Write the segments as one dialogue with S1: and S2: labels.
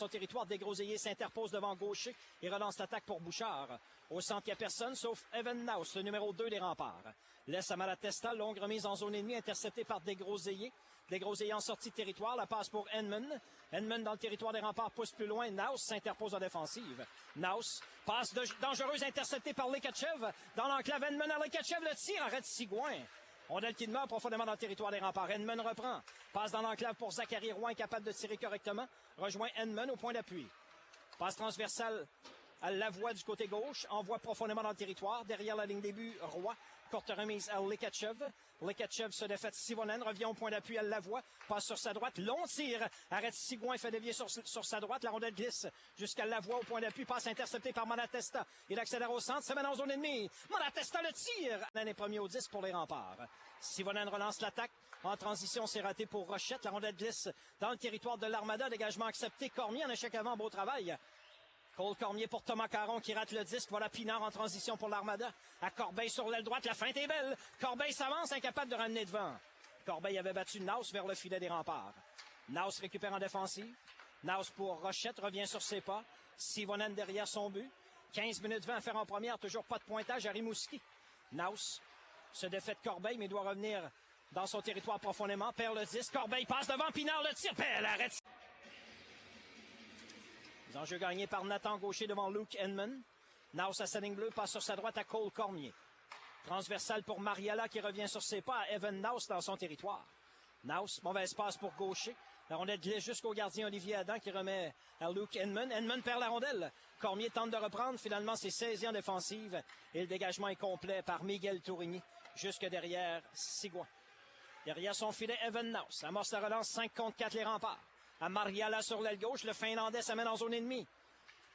S1: Son territoire, Desgroseilliers s'interpose devant Gaucher et relance l'attaque pour Bouchard. Au centre, il n'y a personne sauf Evan Naus, le numéro 2 des Remparts. Laisse à Malatesta, longue remise en zone ennemie, interceptée par Desgroseilliers. Desgroseilliers en sortie de territoire, la passe pour Edmund. Edmund dans le territoire des Remparts pousse plus loin. Naus s'interpose en défensive. Naus, passe dangereuse interceptée par Lekachev. Dans l'enclave, Edmund à Lekachev, le tir, arrête Sigouin. Rondelle qui demeure profondément dans le territoire des Remparts. Edmund reprend. Passe dans l'enclave pour Zachary Roy, incapable de tirer correctement. Rejoint Edmund au point d'appui. Passe transversale à Lavoie du côté gauche. Envoie profondément dans le territoire. Derrière la ligne début, Roy. Courte remise à Lekachev. Lekachev se défaite Sivonen. Revient au point d'appui à Lavoie. Passe sur sa droite. Long tir. Arrête Sigouin. Fait dévier sur sa droite. La rondelle glisse jusqu'à Lavoie au point d'appui. Passe interceptée par Malatesta. Il accélère au centre. Se met en zone ennemie. Malatesta le tire. L'année premier au 10 pour les Remparts. Sivonen relance l'attaque. En transition, c'est raté pour Rochette. La rondelle glisse dans le territoire de l'Armada. Dégagement accepté. Cormier en échec avant. Beau travail. Cole Cormier pour Thomas Caron qui rate le disque. Voilà Pinard en transition pour l'Armada. À Corbeil sur l'aile droite. La feinte est belle. Corbeil s'avance, incapable de ramener devant. Corbeil avait battu Naus vers le filet des Remparts. Naus récupère en défensive. Naus pour Rochette. Revient sur ses pas. Sivonen derrière son but. 15 minutes 20 à faire en première. Toujours pas de pointage à Rimouski. Naus se défait de Corbeil, mais doit revenir dans son territoire profondément. Perd le disque. Corbeil passe devant. Pinard le tire. Belle arrête. Les enjeux gagnés par Nathan Gaucher devant Luke Edmund. Naus à sa ligne bleue passe sur sa droite à Cole Cormier. Transversale pour Mariala qui revient sur ses pas à Evan Naus dans son territoire. Naus, mauvaise passe pour Gaucher. La rondelle glisse jusqu'au gardien Olivier Adam qui remet à Luke Edmund. Edmund perd la rondelle. Cormier tente de reprendre. Finalement, c'est saisi en défensive. Et le dégagement est complet par Miguel Tourigny jusque derrière Sigouin. Derrière son filet, Evan Naus amorce la relance 5 contre 4 les Remparts. À Mariala sur l'aile gauche, le Finlandais s'amène en zone ennemie.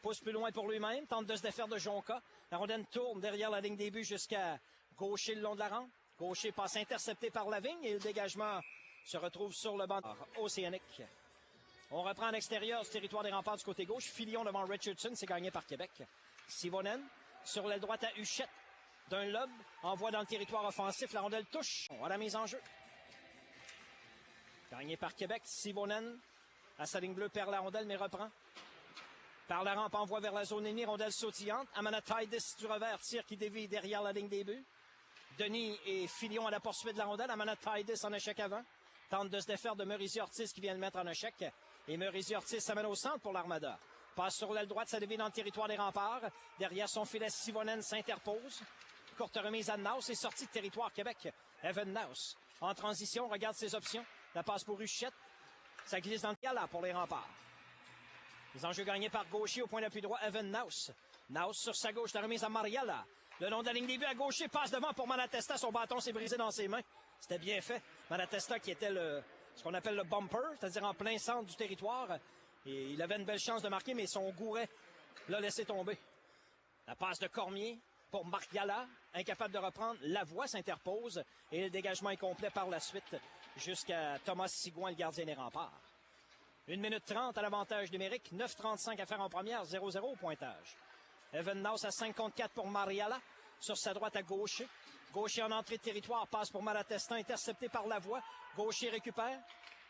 S1: Pousse plus loin pour lui-même, tente de se défaire de Jonca. La rondelle tourne derrière la ligne des buts jusqu'à Gaucher le long de la rampe. Gaucher passe intercepté par Lavigne et le dégagement se retrouve sur le banc océanique. On reprend à l'extérieur du territoire des Remparts du côté gauche. Filion devant Richardson, c'est gagné par Québec. Sivonen sur l'aile droite à Huchette. D'un lobe, envoie dans le territoire offensif. La rondelle touche. On voit la mise en jeu. Gagné par Québec, Sivonen. À sa ligne bleue, perd la rondelle, mais reprend. Par la rampe, envoie vers la zone ennemie, rondelle sautillante. Amanataidis du revers, tir qui dévie derrière la ligne des buts. Denis et Filion à la poursuite de la rondelle. Amanataidis en échec avant. Tente de se défaire de Mauricio Ortiz qui vient le mettre en échec. Et Mauricio Ortiz s'amène au centre pour l'Armada. Passe sur l'aile droite, ça dévie dans le territoire des Remparts. Derrière son filet, Sivonen s'interpose. Courte remise à Naus et sortie de territoire Québec. Evan Naus. En transition, regarde ses options. La passe pour Huchette. Ça glisse dans le gala pour les Remparts. Les enjeux gagnés par Gaucher au point d'appui droit, Evan Naus. Naus sur sa gauche, la remise à Mariala. Le long de la ligne des buts à Gaucher, passe devant pour Malatesta. Son bâton s'est brisé dans ses mains. C'était bien fait. Malatesta qui était ce qu'on appelle le bumper, c'est-à-dire en plein centre du territoire. Et il avait une belle chance de marquer, mais son gouret l'a laissé tomber. La passe de Cormier pour Mariala, incapable de reprendre. Lavoie s'interpose et le dégagement est complet par la suite jusqu'à Thomas Sigouin, le gardien des Remparts. 1 minute 30 à l'avantage numérique, 9,35 à faire en première, 0-0 au pointage. Evan Naus à 5 contre 4 pour Mariala, sur sa droite à Gaucher. Gaucher en entrée de territoire, passe pour Malatesta, intercepté par Lavoie. Gaucher récupère,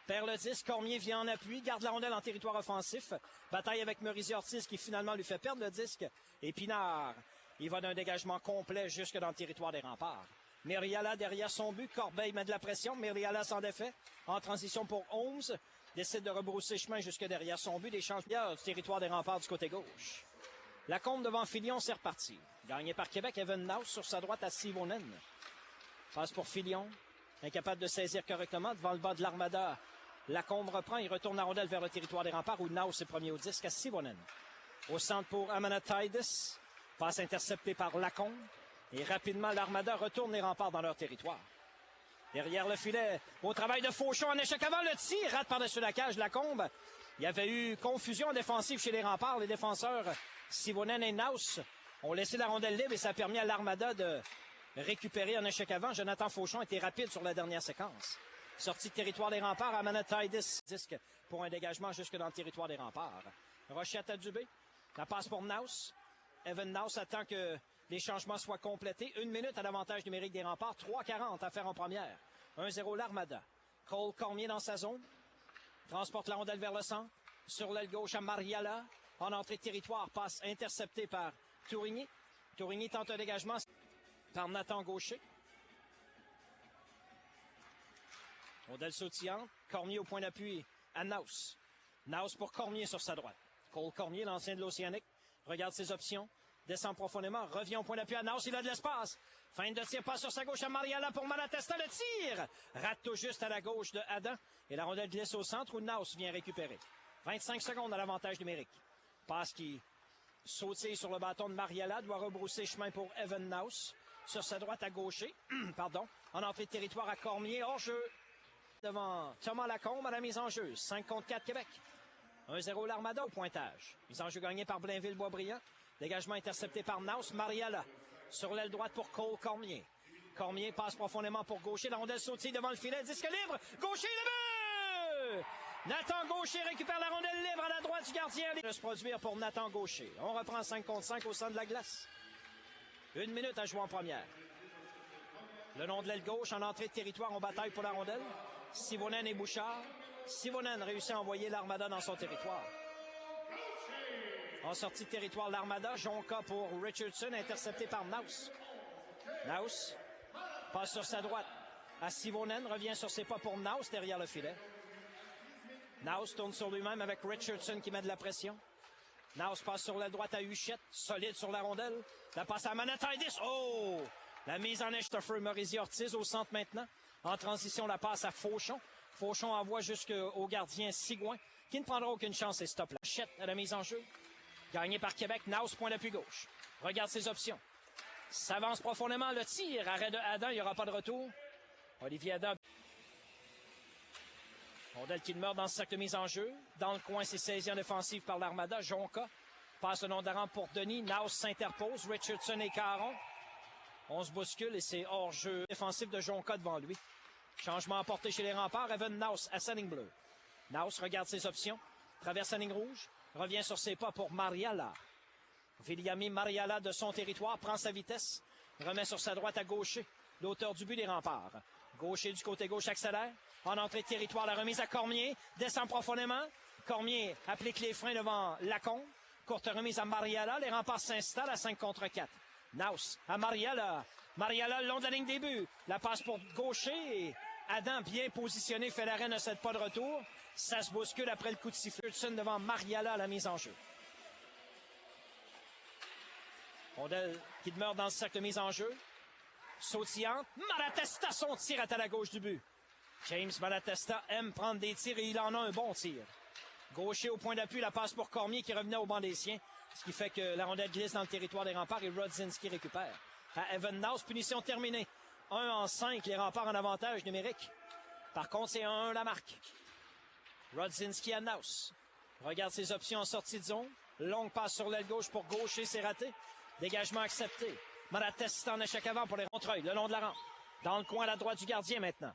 S1: perd le disque, Cormier vient en appui, garde la rondelle en territoire offensif. Bataille avec Mauricio Ortiz qui finalement lui fait perdre le disque. Et Pinard, il va d'un dégagement complet jusque dans le territoire des Remparts. Mariala derrière son but, Corbeil met de la pression, Mariala s'en défait. En transition pour Holmes, décide de rebrousser chemin jusque derrière son but, des changements du territoire des Remparts du côté gauche. Lacombe devant Filion, c'est reparti. Gagné par Québec, Evan Naus sur sa droite à Sivonen. Passe pour Filion, incapable de saisir correctement devant le bas de l'Armada. Lacombe reprend, il retourne la rondelle vers le territoire des Remparts où Naus est premier au disque à Sivonen. Au centre pour Amanataidis, passe interceptée par Lacombe. Et rapidement, l'Armada retourne les Remparts dans leur territoire. Derrière le filet, au travail de Fauchon en échec avant le tir, rate par-dessus la cage Lacombe. Il y avait eu confusion défensive chez les Remparts. Les défenseurs Sivonen et Naus ont laissé la rondelle libre et ça a permis à l'Armada de récupérer en échec avant. Jonathan Fauchon était rapide sur la dernière séquence. Sortie de territoire des Remparts à Amanataidis, disque pour un dégagement jusque dans le territoire des Remparts. Rochette à Dubé, la passe pour Naus. Evan Naus attend que les changements soient complétés. 1 minute à l'avantage numérique des Remparts. 3,40 à faire en première. 1-0 l'Armada. Cole Cormier dans sa zone. Transporte la rondelle vers le centre. sur l'aile gauche à Mariala. En entrée de territoire, passe interceptée par Tourigny. Tourigny tente un dégagement par Nathan Gaucher. Rondelle sautillante. Cormier au point d'appui à Naus. Naus pour Cormier sur sa droite. Cole Cormier, l'ancien de l'Océanique, regarde ses options. Descend profondément, revient au point d'appui à Naus, il a de l'espace. Fin de tir, passe sur sa gauche à Mariala pour Malatesta, le tir! Rate tout juste à la gauche de Adam. Et la rondelle glisse au centre où Naus vient récupérer. 25 secondes à l'avantage numérique. Passe qui sautille sur le bâton de Mariala, doit rebrousser chemin pour Evan Naus. Sur sa droite à Gaucher, pardon, en entrée de territoire à Cormier, hors jeu. Devant Thomas Lacombe à la mise en jeu. 5 contre 4 Québec. 1-0 l'Armada au pointage. Mise en jeu gagnée par Blainville-Boisbriand. Dégagement intercepté par Naus. Mariala sur l'aile droite pour Cole Cormier. Cormier passe profondément pour Gaucher. La rondelle sautille devant le filet. Disque libre. Gaucher le but! Nathan Gaucher récupère la rondelle libre à la droite du gardien. De se produire pour Nathan Gaucher. On reprend 5 contre 5 au centre de la glace. 1 minute à jouer en première. Le long de l'aile gauche, en entrée de territoire, on bataille pour la rondelle. Sivonen et Bouchard. Sivonen réussit à envoyer l'Armada dans son territoire. En sortie de territoire, l'Armada. Jonca pour Richardson, intercepté par Naus. Naus passe sur sa droite à Sivonen, revient sur ses pas pour Naus derrière le filet. Naus tourne sur lui-même avec Richardson qui met de la pression. Naus passe sur la droite à Huchette, solide sur la rondelle. La passe à Manataidis. Oh! La mise en échec de Maurice Ortiz au centre maintenant. En transition, la passe à Fauchon. Fauchon envoie jusqu'au gardien Sigouin, qui ne prendra aucune chance et stoppe la Huchette à la mise en jeu. Gagné par Québec, Naus, point d'appui gauche. Regarde ses options. S'avance profondément, le tir. Arrêt de Adam, il n'y aura pas de retour. Olivier Adam. Rondelle qui demeure dans ce cercle de mise en jeu. Dans le coin, c'est saisi en défensive par l'Armada. Jonca passe le nom de la rampe pour Denis. Naus s'interpose. Richardson et Caron. On se bouscule et c'est hors-jeu défensif de Jonca devant lui. Changement apporté chez les remparts. Evan Naus à sa ligne bleue. Naus regarde ses options. Traverse la ligne rouge. Revient sur ses pas pour Mariala. Viliami Mariala de son territoire prend sa vitesse. Remet sur sa droite à Gaucher. L'auteur du but des remparts. Gaucher du côté gauche accélère. En entrée de territoire, la remise à Cormier. Descend profondément. Cormier applique les freins devant Lacombe. Courte remise à Mariala. Les remparts s'installent à 5 contre 4. Naus à Mariala. Mariala le long de la ligne des buts. La passe pour Gaucher. Et Adam bien positionné. Fait l'arrêt, ne cède pas de retour. Ça se bouscule après le coup de sifflet. Hudson devant Mariala à la mise en jeu. Rondelle qui demeure dans le cercle de mise en jeu. Sautillante. Malatesta, son tir est à la gauche du but. James Malatesta aime prendre des tirs et il en a un bon tir. Gaucher au point d'appui, la passe pour Cormier qui revenait au banc des siens. Ce qui fait que la rondelle glisse dans le territoire des remparts et Rodzinski récupère. À Evan Naus, punition terminée. 1 en 5, les remparts en avantage numérique. Par contre, c'est 1-1 la marque. Rodzinski à Naus. Regarde ses options en sortie de zone. Longue passe sur l'aile gauche pour Gaucher, c'est raté. Dégagement accepté. Malatesta en échec avant pour les Montreuil, le long de la rampe. Dans le coin à la droite du gardien maintenant.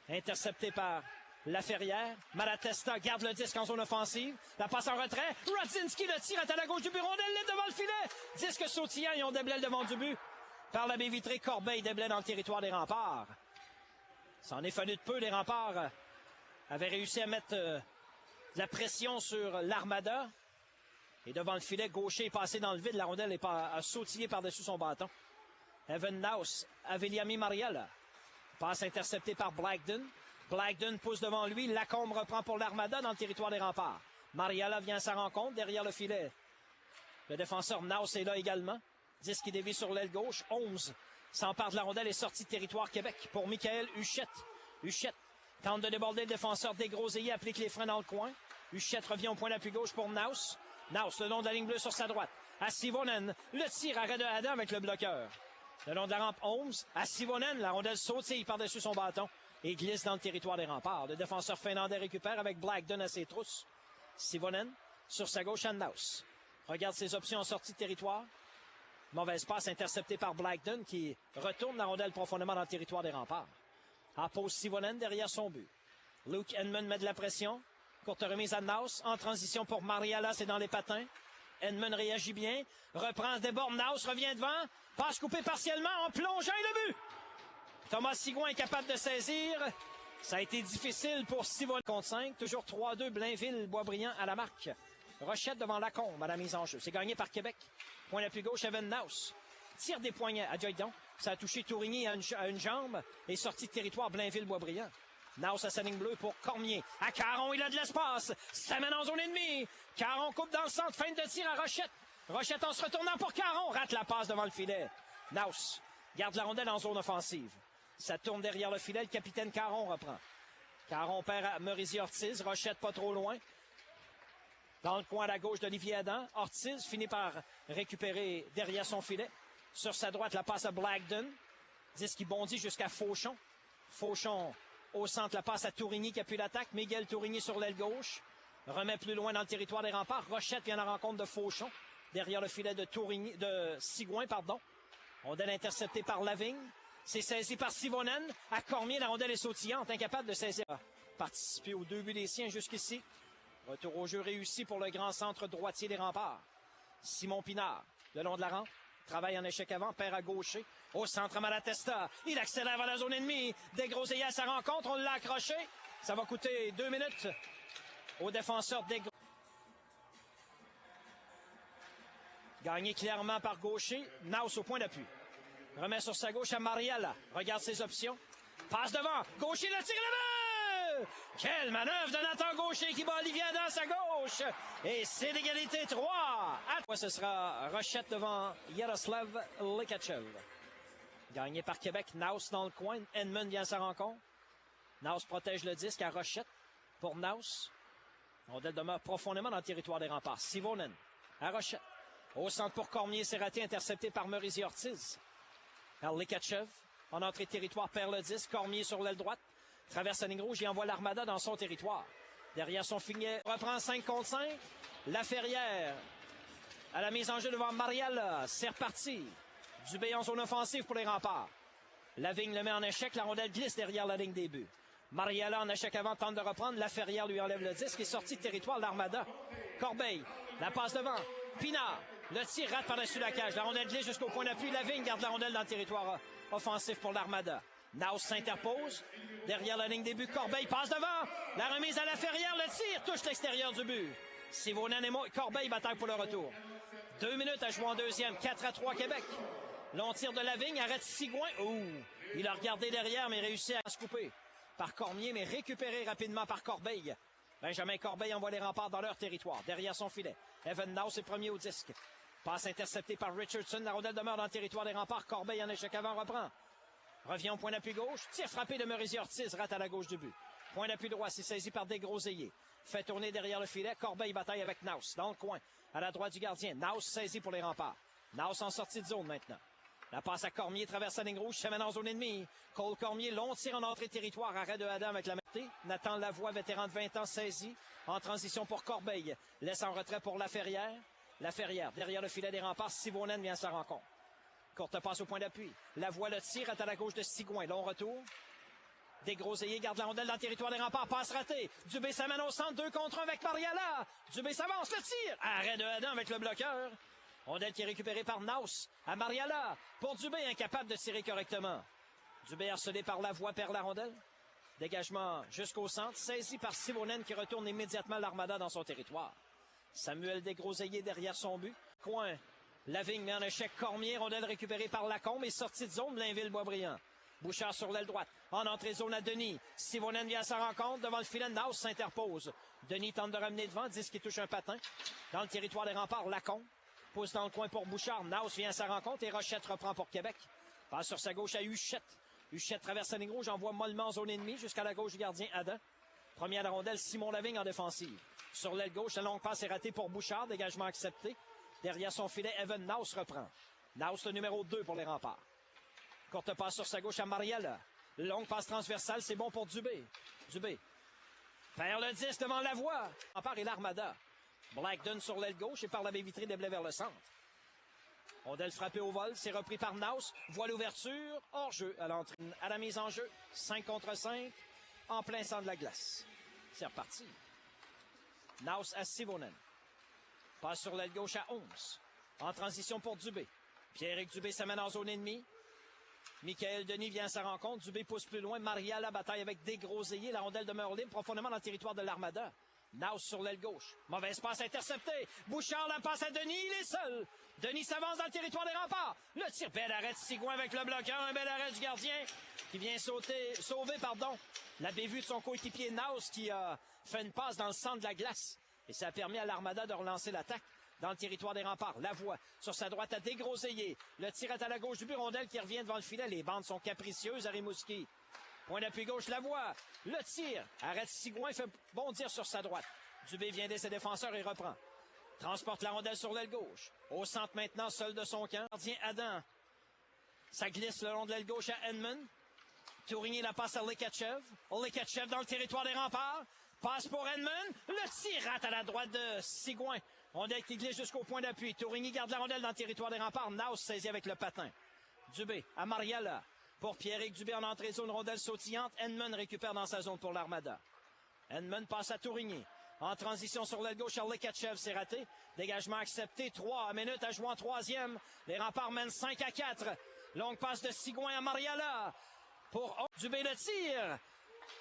S1: Intercepté par Laferrière. Malatesta garde le disque en zone offensive. La passe en retrait. Rodzinski le tire à la gauche du but. Rondelle libre devant le filet. Disque sautillant. Ils ont Desblais devant du but. Par la baie vitrée, Corbeil Desblais dans le territoire des remparts. Ça en est fallu de peu. Les remparts avaient réussi à mettre de la pression sur l'Armada. Et devant le filet, Gaucher est passé dans le vide. La rondelle a sautillé par-dessus son bâton. Evan Naus à Viliami Mariala. Passe interceptée par Blackden. Blackden pousse devant lui. Lacombe reprend pour l'Armada dans le territoire des remparts. Mariala vient à sa rencontre derrière le filet. Le défenseur Naus est là également. 10 qui dévie sur l'aile gauche. 11 s'empare de la rondelle et sortie de territoire Québec pour Michael Huchette. Huchette tente de déborder le défenseur Desgroseilliers, applique les freins dans le coin. Huchette revient au point d'appui gauche pour Naus. Naus le long de la ligne bleue sur sa droite. À Sivonen. Le tir arrêt de Adam avec le bloqueur. Le long de la rampe 11. À Sivonen. La rondelle sautille par-dessus son bâton et glisse dans le territoire des remparts. Le défenseur finlandais récupère avec Blackden à ses trousses. Sivonen sur sa gauche à Naus. Regarde ses options en sortie de territoire. Mauvaise passe interceptée par Blackden qui retourne la rondelle profondément dans le territoire des remparts. En pose Sivonen derrière son but. Luke Edmund met de la pression. Courte remise à Naus. En transition pour Mariala, c'est dans les patins. Edmund réagit bien. Reprend, déborde. Naus revient devant. Passe coupée partiellement en plongeant et le but. Thomas Sigouin est capable de saisir. Ça a été difficile pour Sivonen contre 5. Toujours 3-2, Blainville, Boisbriand à la marque. Rochette devant Lacombe à la mise en jeu. C'est gagné par Québec. Point l'appui gauche, Evan Naus. Tire des poignets à Joydon. Ça a touché Tourigny à une jambe et sorti de territoire Blainville-Boisbriand. Naus à sa ligne bleue pour Cormier. À Caron, il a de l'espace. Ça mène en zone ennemie. Caron coupe dans le centre. Fin de tir à Rochette. Rochette en se retournant pour Caron. Rate la passe devant le filet. Naus garde la rondelle en zone offensive. Ça tourne derrière le filet. Le capitaine Caron reprend. Caron perd à Merisier-Ortiz. Rochette pas trop loin. Dans le coin à la gauche d'Olivier Adam. Ortiz finit par récupérer derrière son filet. Sur sa droite, la passe à Blackden. Disque qui bondit jusqu'à Fauchon. Fauchon au centre, la passe à Tourigny qui appuie l'attaque. Miguel Tourigny sur l'aile gauche. Remet plus loin dans le territoire des remparts. Rochette vient à la rencontre de Fauchon. Derrière le filet de Sigouin, pardon. Rondelle interceptée par Lavigne. C'est saisi par Sivonen. À Cormier, la rondelle est sautillante, incapable de saisir. Participer aux 2 buts des siens jusqu'ici. Retour au jeu réussi pour le grand centre droitier des remparts. Simon Pinard, le long de la rampe. Travaille en échec avant, perd à gaucher. Au centre, Malatesta. Il accélère vers la zone ennemie. Desgroseilliers à sa rencontre, on l'a accroché. Ça va coûter 2 minutes au défenseur Desgroseilliers. Gagné clairement par gaucher. Naus au point d'appui. Remet sur sa gauche à Mariala. Regarde ses options. Passe devant. Gaucher le tire le but! Quelle manœuvre de Nathan Gaucher qui bat Olivier dans sa gauche. Et c'est l'égalité 3. Ce sera Rochette devant Yaroslav Lekachev. Gagné par Québec. Naus dans le coin. Edmund vient à sa rencontre. Naus protège le disque à Rochette. Pour Naus. Rondelle demeure profondément dans le territoire des remparts. Sivonen à Rochette. Au centre pour Cormier, c'est raté, intercepté par Merisier-Ortiz. Lekachev, en entrée de territoire, perd le 10. Cormier sur l'aile droite. Traverse la ligne rouge et envoie l'Armada dans son territoire. Derrière son filet, reprend 5 contre 5. Laferrière à la mise en jeu devant Mariala. C'est reparti. Dubé en zone offensive pour les remparts. Lavigne le met en échec. La rondelle glisse derrière la ligne des buts. Mariala en échec avant tente de reprendre. Laferrière lui enlève le disque et sorti de territoire l'Armada. Corbeil, la passe devant. Pinard, le tir rate par-dessus la cage. La rondelle glisse jusqu'au point d'appui. Lavigne garde la rondelle dans le territoire offensif pour l'Armada. Naus s'interpose. Derrière la ligne des buts, Corbeil passe devant. La remise à Laferrière, le tir touche l'extérieur du but. Sivonen et Corbeil bataille pour le retour. 2 minutes à jouer en deuxième. 4-3 Québec. Long tir de Lavigne, arrête Sigouin. Il a regardé derrière, mais réussit à se couper par Cormier, mais récupéré rapidement par Corbeil. Benjamin Corbeil envoie les remparts dans leur territoire, derrière son filet. Evan Naus est premier au disque. Passe interceptée par Richardson. La rondelle demeure dans le territoire des remparts. Corbeil en échec avant reprend. Revient au point d'appui gauche. Tir frappé de Merisier-Ortiz. Rate à la gauche du but. Point d'appui droit. C'est saisi par Desgroseilliers. Fait tourner derrière le filet. Corbeil bataille avec Naus. Dans le coin. À la droite du gardien. Naus saisi pour les remparts. Naus en sortie de zone maintenant. La passe à Cormier traverse la ligne rouge. Se mène en zone ennemie. Cole Cormier. Long tir en entrée de territoire. Arrêt de Adam avec la montée. Nathan Lavoie, vétéran de 20 ans, saisi. En transition pour Corbeil. Laisse en retrait pour Laferrière. Laferrière, derrière le filet des remparts, Sivonen vient à sa rencontre. Courte passe au point d'appui. Lavoie le tire, est à la gauche de Sigouin. Long retour. Desgroseilliers garde la rondelle dans le territoire des remparts. Passe ratée. Dubé s'amène au centre. 2 contre 1 avec Mariala. Dubé s'avance. Le tir. Arrêt de Adam avec le bloqueur. Rondelle qui est récupérée par Naus. À Mariala. Pour Dubé, incapable de tirer correctement. Dubé harcelé par Lavoie, perd la rondelle. Dégagement jusqu'au centre. Saisi par Sivonen qui retourne immédiatement l'Armada dans son territoire. Samuel Desgroseilliers derrière son but. Coin. Lavigne met en échec Cormier. Rondelle récupérée par Lacombe et sortie de zone Blainville-Boisbriand. Bouchard sur l'aile droite. En entrée de zone à Denis. Sivonen vient à sa rencontre. Devant le filet, Naus s'interpose. Denis tente de ramener devant. Disque qui touche un patin. Dans le territoire des remparts, Lacombe. Pousse dans le coin pour Bouchard. Naus vient à sa rencontre et Rochette reprend pour Québec. Passe sur sa gauche à Huchette. Huchette traverse la ligne rouge. Envoie mollement en zone ennemie jusqu'à la gauche du gardien Adam. Première rondelle, Simon Lavigne en défensive. Sur l'aile gauche, la longue passe est ratée pour Bouchard. Dégagement accepté. Derrière son filet, Evan Naus reprend. Naus, le numéro 2 pour les remparts. Courte passe sur sa gauche à Mariala. Longue passe transversale, c'est bon pour Dubé. Dubé perd le 10 devant Lavoie. Rempart et l'Armada. Blackden sur l'aile gauche et par la baie vitrée déblai vers le centre. Rondelle frappée au vol, c'est repris par Naus. Voit l'ouverture, hors jeu à l'entrée. À la mise en jeu, 5 contre 5, en plein centre de la glace. C'est reparti. Naus à Sivonen. Passe sur l'aile gauche à 11. En transition pour Dubé. Pierre-Éric Dubé s'amène en zone ennemie. Michael Denis vient à sa rencontre. Dubé pousse plus loin. Maria la bataille avec Desgroseilliers. La rondelle demeure libre profondément dans le territoire de l'Armada. Naus sur l'aile gauche. Mauvaise passe interceptée. Bouchard la passe à Denis. Il est seul. Denis s'avance dans le territoire des remparts. Le tir. Bel arrêt de Sigouin avec le bloqueur. Un bel arrêt du gardien qui vient sauver la bévue de son coéquipier Naus qui a fait une passe dans le centre de la glace. Et ça a permis à l'Armada de relancer l'attaque dans le territoire des remparts. Lavoie sur sa droite à Desgroseilliers. Le tir est à la gauche du but. Rondelle qui revient devant le filet. Les bandes sont capricieuses à Rimouski. Point d'appui gauche, Lavoie. Le tir. Arrête Sigouin, fait bondir sur sa droite. Dubé vient aider ses défenseurs et reprend. Transporte la rondelle sur l'aile gauche. Au centre maintenant, seul de son camp. Gardien Adam. Ça glisse le long de l'aile gauche à Edmund. Tourigny la passe à Lekachev. Lekachev dans le territoire des remparts. Passe pour Edmund. Le tir rate à la droite de Sigouin. Rondelle qui glisse jusqu'au point d'appui. Tourigny garde la rondelle dans le territoire des remparts. Naus saisit avec le patin. Dubé à Mariala. Pour Pierrick Dubé en entrée zone, rondelle sautillante. Edmund récupère dans sa zone pour l'Armada. Edmund passe à Tourigny. En transition sur l'aile gauche, Lekachev, c'est raté. Dégagement accepté. 3 minutes à jouer en troisième. Les remparts mènent 5-4. Longue passe de Sigouin à Mariala. Pour Dubé le tir.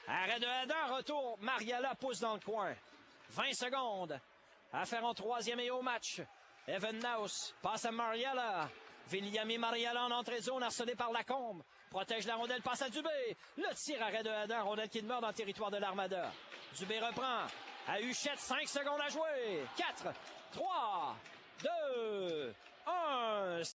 S1: Arrêt de Adam. Retour. Mariala pousse dans le coin. 20 secondes. À faire en troisième et au match. Evan Naus passe à Mariala. Viliami Mariala en entrée de zone, harcelé par Lacombe. Protège la rondelle, passe à Dubé. Le tir arrêt de Adam, rondelle qui demeure dans le territoire de l'Armada. Dubé reprend. À Huchette, 5 secondes à jouer. 4, 3, 2, 1.